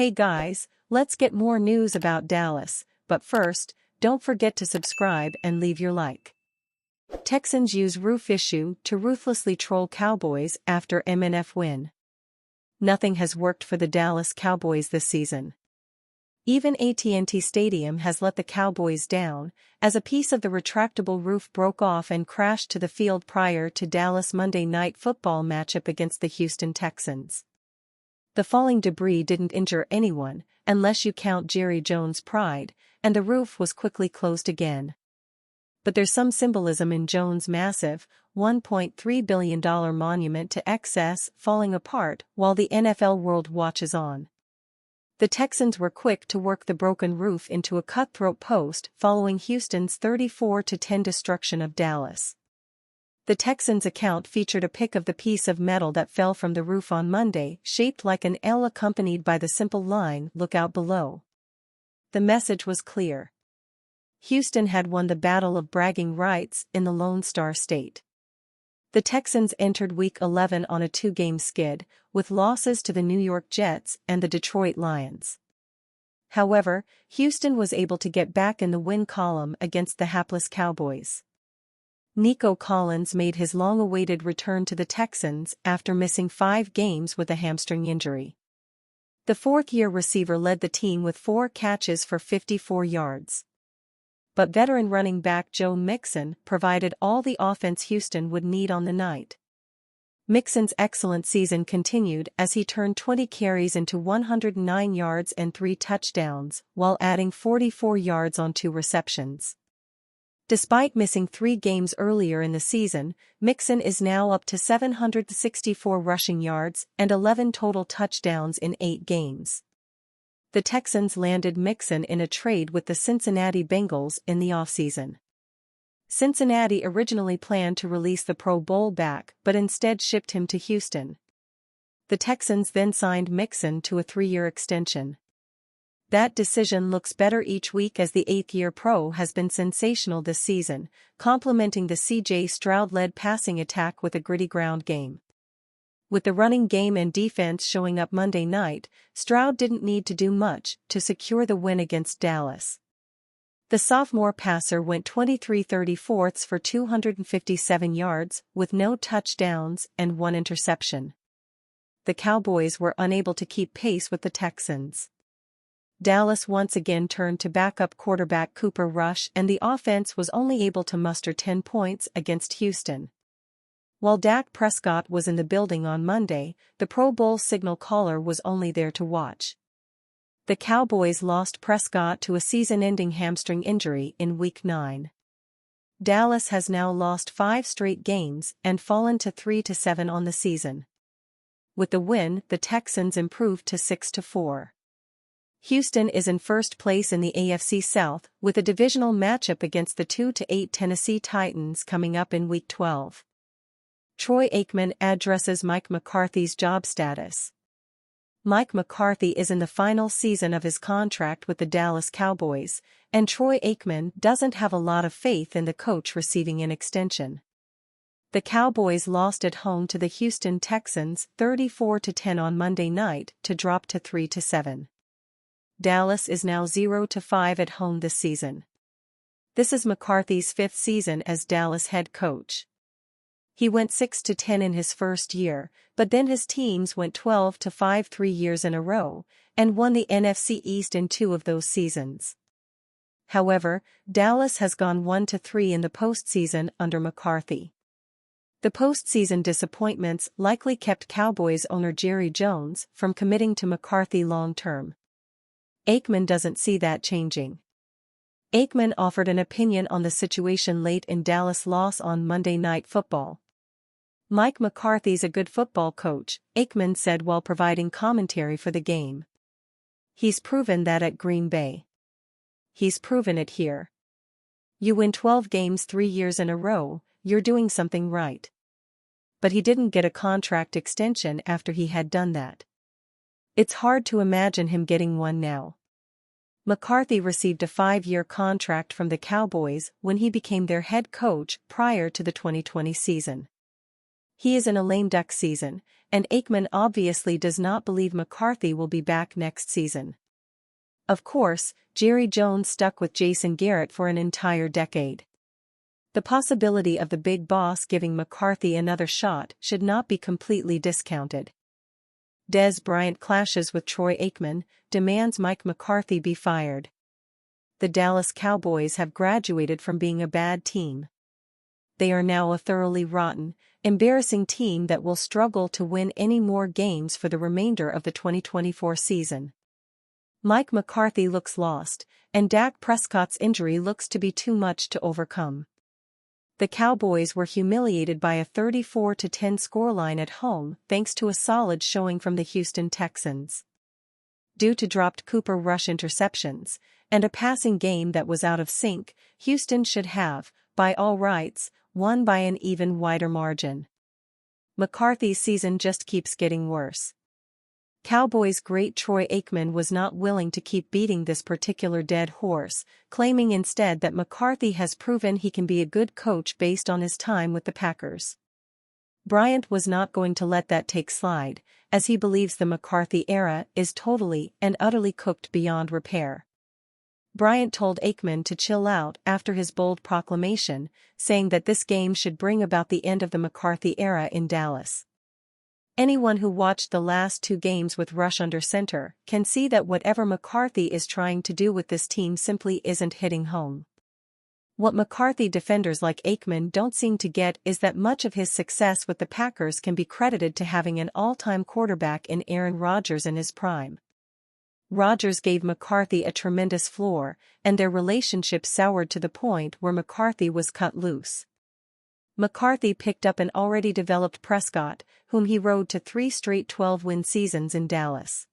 Hey guys, let's get more news about Dallas, but first, don't forget to subscribe and leave your like. Texans use roof issue to ruthlessly troll Cowboys after MNF win. Nothing has worked for the Dallas Cowboys this season. Even AT&T Stadium has let the Cowboys down, as a piece of the retractable roof broke off and crashed to the field prior to Dallas' Monday Night Football matchup against the Houston Texans. The falling debris didn't injure anyone, unless you count Jerry Jones' pride, and the roof was quickly closed again. But there's some symbolism in Jones' massive, $1.3 billion monument to excess falling apart while the NFL world watches on. The Texans were quick to work the broken roof into a cutthroat post following Houston's 34-10 destruction of Dallas. The Texans' account featured a pic of the piece of metal that fell from the roof on Monday, shaped like an L accompanied by the simple line, "Look out below." The message was clear. Houston had won the battle of bragging rights in the Lone Star State. The Texans entered Week 11 on a two-game skid, with losses to the New York Jets and the Detroit Lions. However, Houston was able to get back in the win column against the hapless Cowboys. Nico Collins made his long-awaited return to the Texans after missing 5 games with a hamstring injury. The fourth-year receiver led the team with 4 catches for 54 yards. But veteran running back Joe Mixon provided all the offense Houston would need on the night. Mixon's excellent season continued as he turned 20 carries into 109 yards and 3 touchdowns, while adding 44 yards on 2 receptions. Despite missing 3 games earlier in the season, Mixon is now up to 764 rushing yards and 11 total touchdowns in 8 games. The Texans landed Mixon in a trade with the Cincinnati Bengals in the offseason. Cincinnati originally planned to release the Pro Bowl back but instead shipped him to Houston. The Texans then signed Mixon to a 3-year extension. That decision looks better each week as the 8th-year pro has been sensational this season, complementing the C.J. Stroud-led passing attack with a gritty ground game. With the running game and defense showing up Monday night, Stroud didn't need to do much to secure the win against Dallas. The sophomore passer went 23-34 for 257 yards, with no touchdowns and 1 interception. The Cowboys were unable to keep pace with the Texans. Dallas once again turned to backup quarterback Cooper Rush, and the offense was only able to muster 10 points against Houston. While Dak Prescott was in the building on Monday, the Pro Bowl signal caller was only there to watch. The Cowboys lost Prescott to a season-ending hamstring injury in Week 9. Dallas has now lost 5 straight games and fallen to 3-7 on the season. With the win, the Texans improved to 6-4. Houston is in first place in the AFC South, with a divisional matchup against the 2-8 Tennessee Titans coming up in Week 12. Troy Aikman addresses Mike McCarthy's job status. Mike McCarthy is in the final season of his contract with the Dallas Cowboys, and Troy Aikman doesn't have a lot of faith in the coach receiving an extension. The Cowboys lost at home to the Houston Texans 34-10 on Monday night to drop to 3-7. Dallas is now 0-5 at home this season. This is McCarthy's 5th season as Dallas head coach. He went 6-10 in his first year, but then his teams went 12-5 3 years in a row, and won the NFC East in 2 of those seasons. However, Dallas has gone 1-3 in the postseason under McCarthy. The postseason disappointments likely kept Cowboys owner Jerry Jones from committing to McCarthy long-term. Aikman doesn't see that changing. Aikman offered an opinion on the situation late in Dallas' loss on Monday Night Football. "Mike McCarthy's a good football coach," Aikman said while providing commentary for the game. "He's proven that at Green Bay. He's proven it here. You win 12 games 3 years in a row, you're doing something right." But he didn't get a contract extension after he had done that. It's hard to imagine him getting one now. McCarthy received a 5-year contract from the Cowboys when he became their head coach prior to the 2020 season. He is in a lame duck season, and Aikman obviously does not believe McCarthy will be back next season. Of course, Jerry Jones stuck with Jason Garrett for an entire decade. The possibility of the big boss giving McCarthy another shot should not be completely discounted. Dez Bryant clashes with Troy Aikman, demands Mike McCarthy be fired. The Dallas Cowboys have graduated from being a bad team. They are now a thoroughly rotten, embarrassing team that will struggle to win any more games for the remainder of the 2024 season. Mike McCarthy looks lost, and Dak Prescott's injury looks to be too much to overcome. The Cowboys were humiliated by a 34-10 scoreline at home thanks to a solid showing from the Houston Texans. Due to dropped Cooper Rush interceptions and a passing game that was out of sync, Houston should have, by all rights, won by an even wider margin. McCarthy's season just keeps getting worse. Cowboys great Troy Aikman was not willing to keep beating this particular dead horse, claiming instead that McCarthy has proven he can be a good coach based on his time with the Packers. Bryant was not going to let that take slide, as he believes the McCarthy era is totally and utterly cooked beyond repair. Bryant told Aikman to chill out after his bold proclamation, saying that this game should bring about the end of the McCarthy era in Dallas. Anyone who watched the last two games with Rush under center can see that whatever McCarthy is trying to do with this team simply isn't hitting home. What McCarthy defenders like Aikman don't seem to get is that much of his success with the Packers can be credited to having an all-time quarterback in Aaron Rodgers in his prime. Rodgers gave McCarthy a tremendous floor, and their relationship soured to the point where McCarthy was cut loose. McCarthy picked up an already developed Prescott, whom he rode to 3 straight 12-win seasons in Dallas.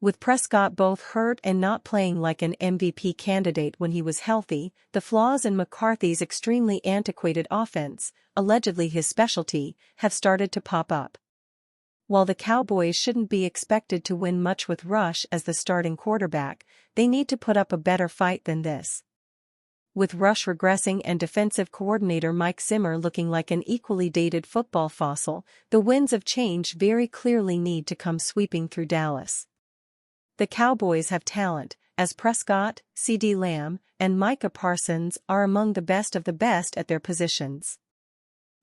With Prescott both hurt and not playing like an MVP candidate when he was healthy, the flaws in McCarthy's extremely antiquated offense, allegedly his specialty, have started to pop up. While the Cowboys shouldn't be expected to win much with Rush as the starting quarterback, they need to put up a better fight than this. With Rush regressing and defensive coordinator Mike Zimmer looking like an equally dated football fossil, the winds of change very clearly need to come sweeping through Dallas. The Cowboys have talent, as Prescott, CeeDee Lamb, and Micah Parsons are among the best of the best at their positions.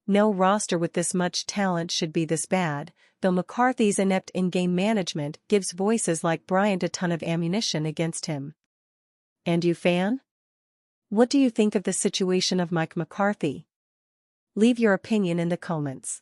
No roster with this much talent should be this bad, though McCarthy's inept in-game management gives voices like Bryant a ton of ammunition against him. And you, fan? What do you think of the situation of Mike McCarthy? Leave your opinion in the comments.